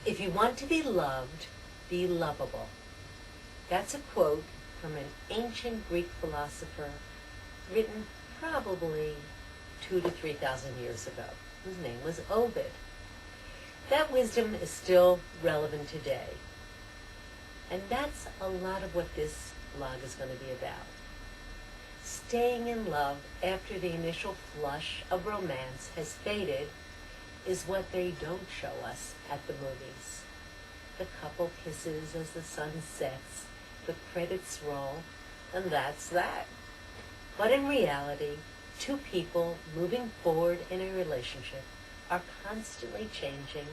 If you want to be loved, be lovable. That's a quote from an ancient Greek philosopher written probably 2,000 to 3,000 years ago, whose name was Ovid. That wisdom is still relevant today. And that's a lot of what this blog is going to be about. Staying in love after the initial flush of romance has faded is what they don't show us at the movies. The couple kisses as the sun sets, the credits roll, and that's that. But in reality, two people moving forward in a relationship are constantly changing,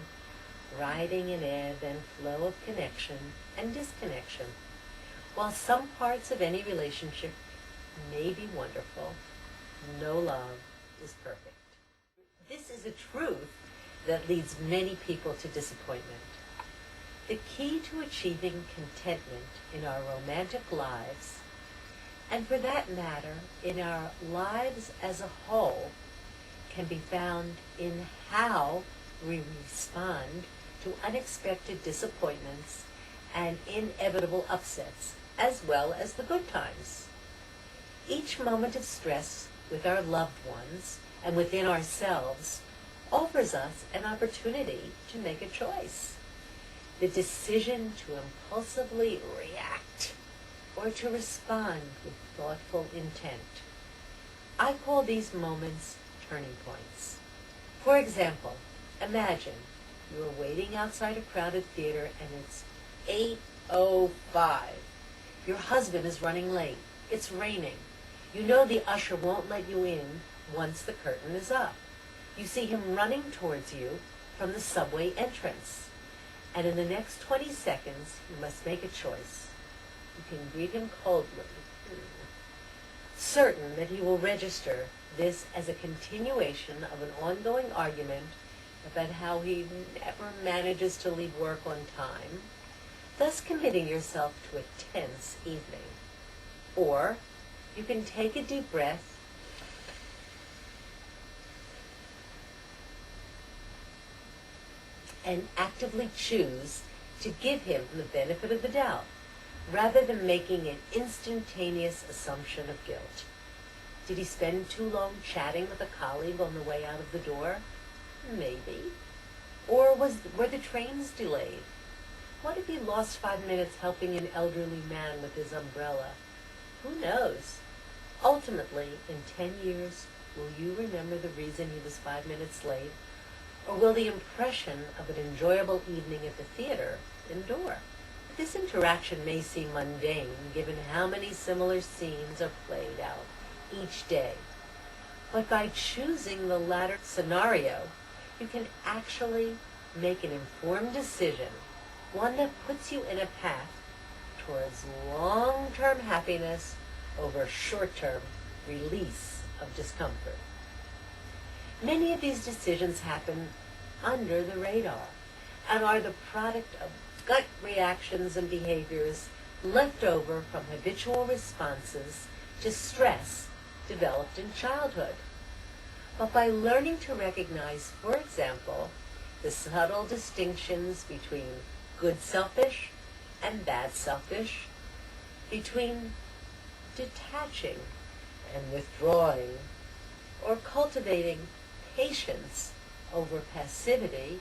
riding an ebb and flow of connection and disconnection. While some parts of any relationship may be wonderful, no love is perfect. This is a truth that leads many people to disappointment. The key to achieving contentment in our romantic lives, and for that matter, in our lives as a whole, can be found in how we respond to unexpected disappointments and inevitable upsets, as well as the good times. Each moment of stress with our loved ones and within ourselves offers us an opportunity to make a choice. The decision to impulsively react or to respond with thoughtful intent. I call these moments turning points. For example, imagine you are waiting outside a crowded theater and it's 8:05. Your husband is running late. It's raining. You know the usher won't let you in once the curtain is up. You see him running towards you from the subway entrance. And in the next 20 seconds, you must make a choice. You can greet him coldly, certain that he will register this as a continuation of an ongoing argument about how he never manages to leave work on time, thus committing yourself to a tense evening. Or you can take a deep breath and actively choose to give him the benefit of the doubt, rather than making an instantaneous assumption of guilt. Did he spend too long chatting with a colleague on the way out of the door? Maybe. Or were the trains delayed? What if he lost 5 minutes helping an elderly man with his umbrella? Who knows? Ultimately, in 10 years, will you remember the reason he was 5 minutes late? Or will the impression of an enjoyable evening at the theater endure? This interaction may seem mundane, given how many similar scenes are played out each day. But by choosing the latter scenario, you can actually make an informed decision, one that puts you in a path towards long-term happiness over short-term release of discomfort. Many of these decisions happen under the radar and are the product of gut reactions and behaviors left over from habitual responses to stress developed in childhood. But by learning to recognize, for example, the subtle distinctions between good selfish and bad selfish, between detaching and withdrawing, or cultivating patience over passivity,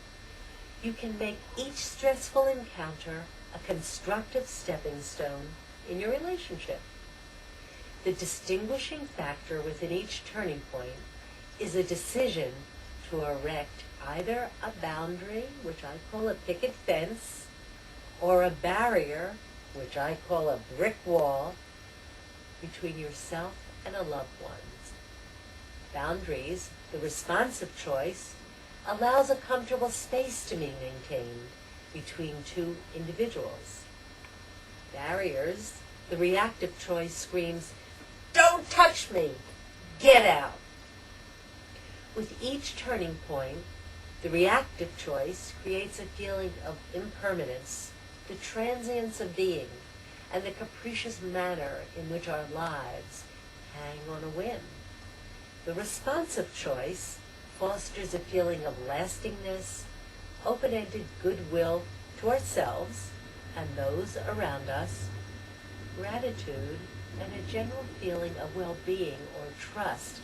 you can make each stressful encounter a constructive stepping stone in your relationship. The distinguishing factor within each turning point is a decision to erect either a boundary, which I call a picket fence, or a barrier, which I call a brick wall, between yourself and a loved one. Boundaries, the responsive choice, allows a comfortable space to be maintained between two individuals. Barriers, the reactive choice, screams, "Don't touch me! Get out!" With each turning point, the reactive choice creates a feeling of impermanence, the transience of being, and the capricious manner in which our lives hang on a whim. The responsive choice fosters a feeling of lastingness, open-ended goodwill to ourselves and those around us, gratitude, and a general feeling of well-being or trust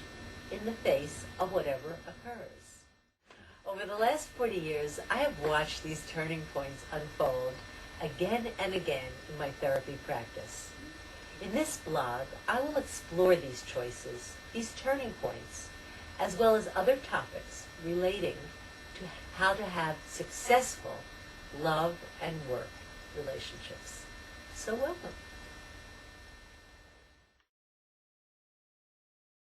in the face of whatever occurs. Over the last 40 years, I have watched these turning points unfold again and again in my therapy practice. In this blog, I will explore these choices, these turning points, as well as other topics relating to how to have successful love and work relationships. So welcome.